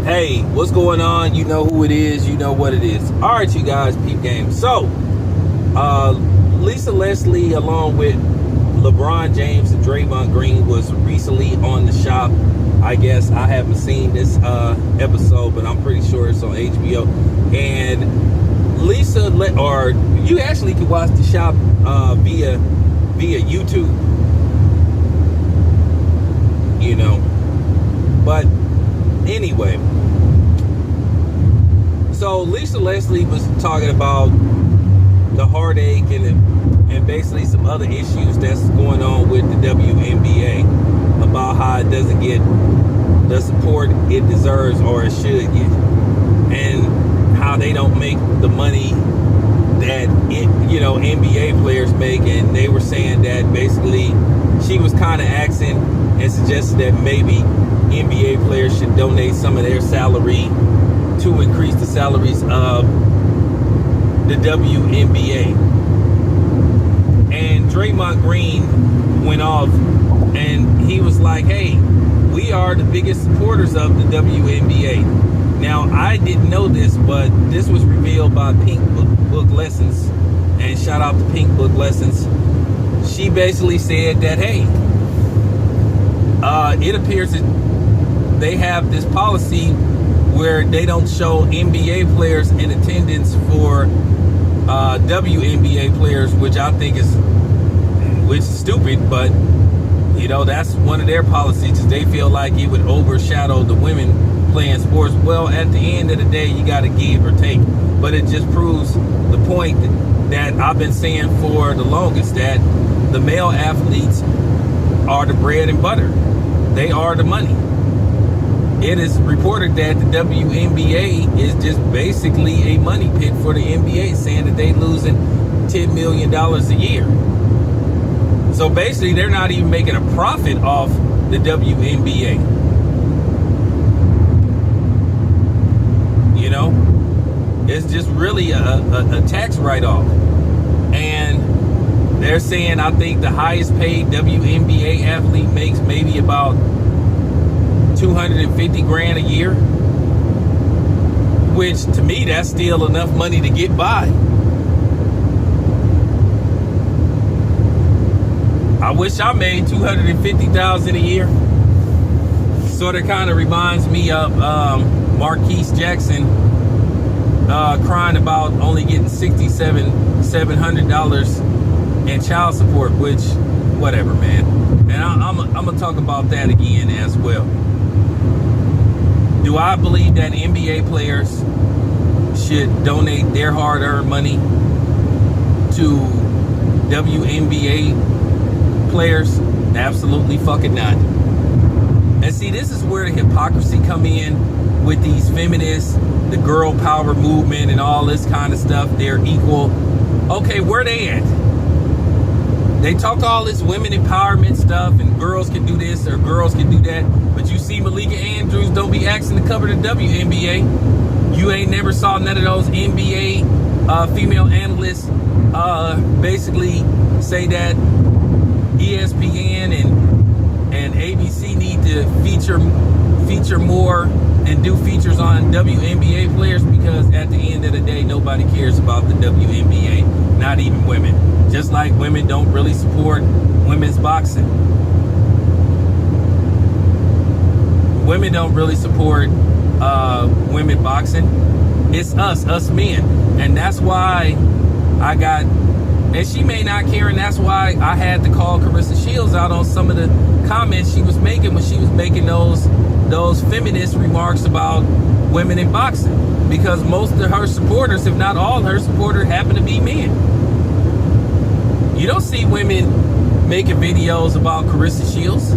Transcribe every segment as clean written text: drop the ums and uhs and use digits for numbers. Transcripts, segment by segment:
Hey, what's going on? You know who it is. You know what it is. All right, you guys, peep game. So, Lisa Leslie, along with LeBron James and Draymond Green, was recently on The Shop. I guess I haven't seen this episode, but I'm pretty sure it's on HBO. And or you actually can watch The Shop via YouTube. You know, but anyway, so Lisa Leslie was talking about the heartache and basically some other issues that's going on with the WNBA, about how it doesn't get the support it deserves or it should get, and how they don't make the money that NBA players make. And they were saying that basically she was kind of asking and suggested that maybe NBA players should donate some of their salary to increase the salaries of the WNBA. And Draymond Green went off and he was like, hey, we are the biggest supporters of the WNBA. Now, I didn't know this, but this was revealed by Pink Book Lessons. And shout out to Pink Book Lessons. She basically said that, hey, it appears that they have this policy where they don't show NBA players in attendance for WNBA players, which I think is stupid, but that's one of their policies, because they feel like it would overshadow the women playing sports. Well, at the end of the day, you got to give or take, but it just proves the point that I've been saying for the longest, that the male athletes are the bread and butter. They are the money. It is reported that the WNBA is just basically a money pit for the NBA, saying that they're losing $10 million a year. So basically, they're not even making a profit off the WNBA. It's just really a tax write-off. And they're saying, I think the highest paid WNBA athlete makes maybe about $250,000 a year, which to me, that's still enough money to get by. I wish I made $250,000 a year. Sort of kind of reminds me of Marquise Jackson crying about only getting $700 in child support, which, whatever, man. And I'm gonna talk about that again as well. Do I believe that NBA players should donate their hard-earned money to WNBA players? Absolutely fucking not. And see, this is where the hypocrisy come in with these feminists, the girl power movement and all this kind of stuff. They're equal. Okay, where they at? They talk all this women empowerment stuff and girls can do this or girls can do that. But you see Malika Andrews don't be asking to cover the WNBA. You ain't never saw none of those NBA female analysts basically say that ESPN and ABC need to feature more and do features on WNBA players, because at the end of the day, nobody cares about the WNBA, not even women. Just like women don't really support women's boxing. Women don't really support women boxing. It's us men. And that's why and she may not care, and that's why I had to call Carissa Shields out on some of the comments she was making when she was making those feminist remarks about women in boxing, because most of her supporters, if not all her supporters, happen to be men. You don't see women making videos about Carissa Shields.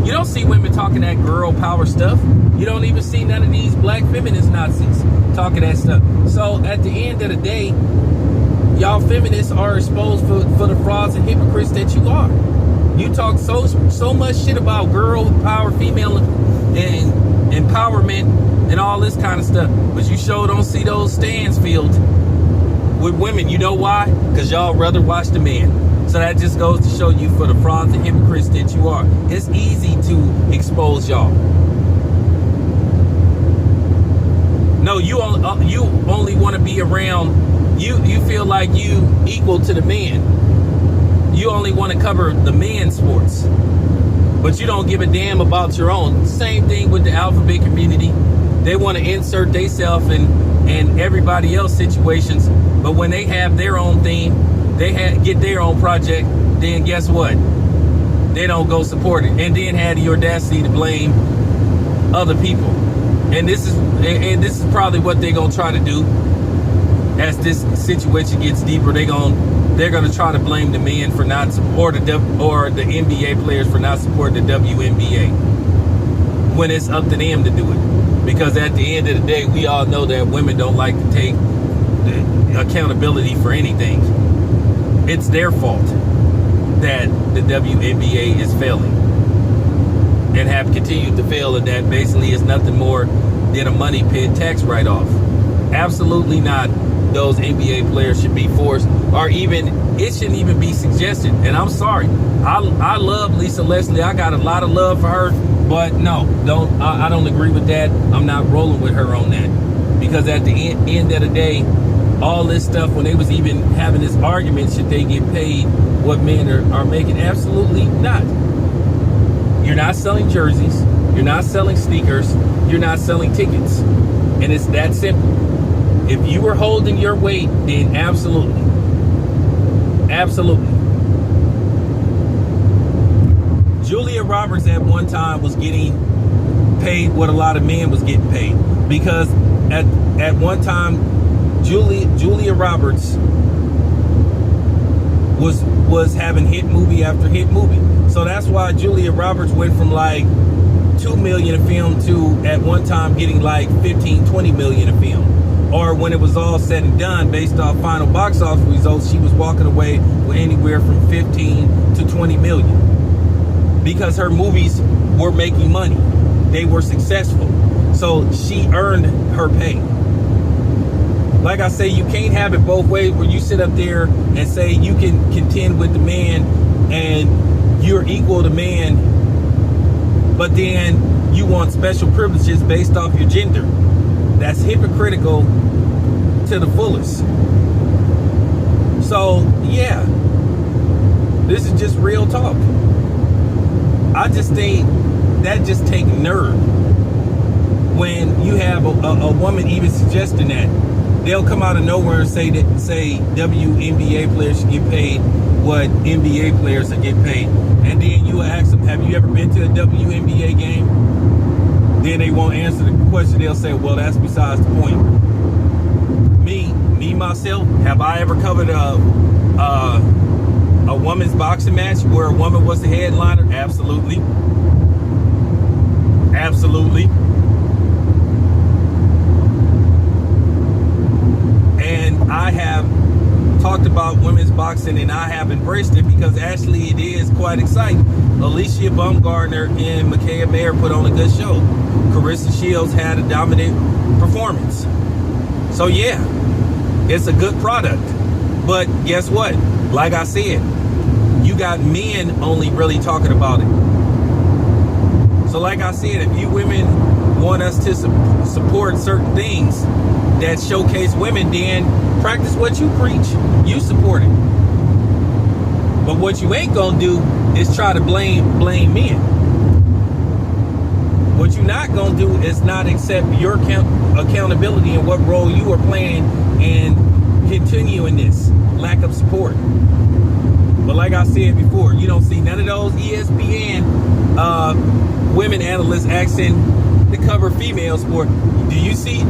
You don't see women talking that girl power stuff. You don't even see none of these black feminist Nazis talking that stuff. So at the end of the day, y'all feminists are exposed for the frauds and hypocrites that you are. You talk so much shit about girl power, female and empowerment and all this kind of stuff, but you sure don't see those stands filled with women. You know why? Because y'all rather watch the men. So that just goes to show you, for the frauds and hypocrites that you are, it's easy to expose y'all. No, you only want to be around, you feel like you equal to the men. You only want to cover the men's sports, but you don't give a damn about your own. Same thing with the alphabet community. They want to insert themselves in everybody else's situations, but when they have their own theme, they get their own project, then guess what? They don't go support it, and then have the audacity to blame other people. And this is probably what they're gonna try to do as this situation gets deeper. They're gonna try to blame the men for not support the NBA players for not supporting the WNBA when it's up to them to do it. Because at the end of the day, we all know that women don't like to take accountability for anything. It's their fault that the WNBA is failing and have continued to fail, and that basically is nothing more than a money pit tax write-off. Absolutely not. Those NBA players should be forced, or even it shouldn't even be suggested. And I'm sorry, I love Lisa Leslie. I got a lot of love for her, but no, I don't agree with that. I'm not rolling with her on that, because at the end of the day, all this stuff, when they was even having this argument, should they get paid what men are making? Absolutely not. You're not selling jerseys. You're not selling sneakers. You're not selling tickets. And it's that simple. If you were holding your weight, then absolutely. Absolutely. Julia Roberts at one time was getting paid what a lot of men was getting paid. Because at one time, Julia Roberts was having hit movie after hit movie. So that's why Julia Roberts went from like $2 million a film to at one time getting like 15, 20 million a film. Or when it was all said and done, based off final box office results, she was walking away with anywhere from 15 to 20 million. Because her movies were making money. They were successful. So she earned her pay. Like I say, you can't have it both ways, where you sit up there and say you can contend with the man and you're equal to man, but then you want special privileges based off your gender. That's hypocritical to the fullest. So yeah, this is just real talk. I just think that just takes nerve when you have a woman even suggesting that. They'll come out of nowhere and say WNBA players should get paid what NBA players should get paid. And then you ask them, have you ever been to a WNBA game? Then they won't answer the question. They'll say, well, that's besides the point. Me myself, have I ever covered a women's boxing match where a woman was the headliner? Absolutely. Absolutely. And I have talked about women's boxing, and I have embraced it because actually it is quite exciting. Alicia Baumgartner and Micaiah Mayer put on a good show. Carissa Shields had a dominant performance. So yeah, it's a good product. But guess what? Like I said, you got men only really talking about it. So like I said, if you women want us to support certain things that showcase women, then practice what you preach. You support it. But what you ain't gonna do is try to blame men. What you're not gonna do is not accept your accountability and what role you are playing in continuing this lack of support. But like I said before, you don't see none of those ESPN women analysts asking to cover female sport. Do you see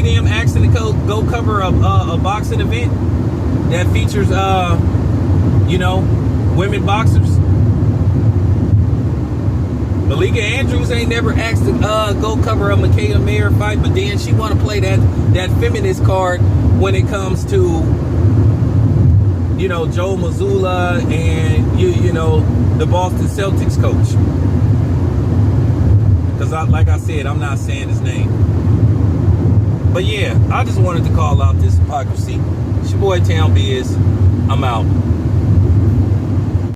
them asking to go cover a boxing event that features women boxers? Malika Andrews ain't never asked to go cover a Micaiah Mayer fight, but then she want to play that feminist card when it comes to Joe Mazzulla and the Boston Celtics coach. Because like I said, I'm not saying his name. But yeah, I just wanted to call out this hypocrisy. It's your boy Town Biz. I'm out.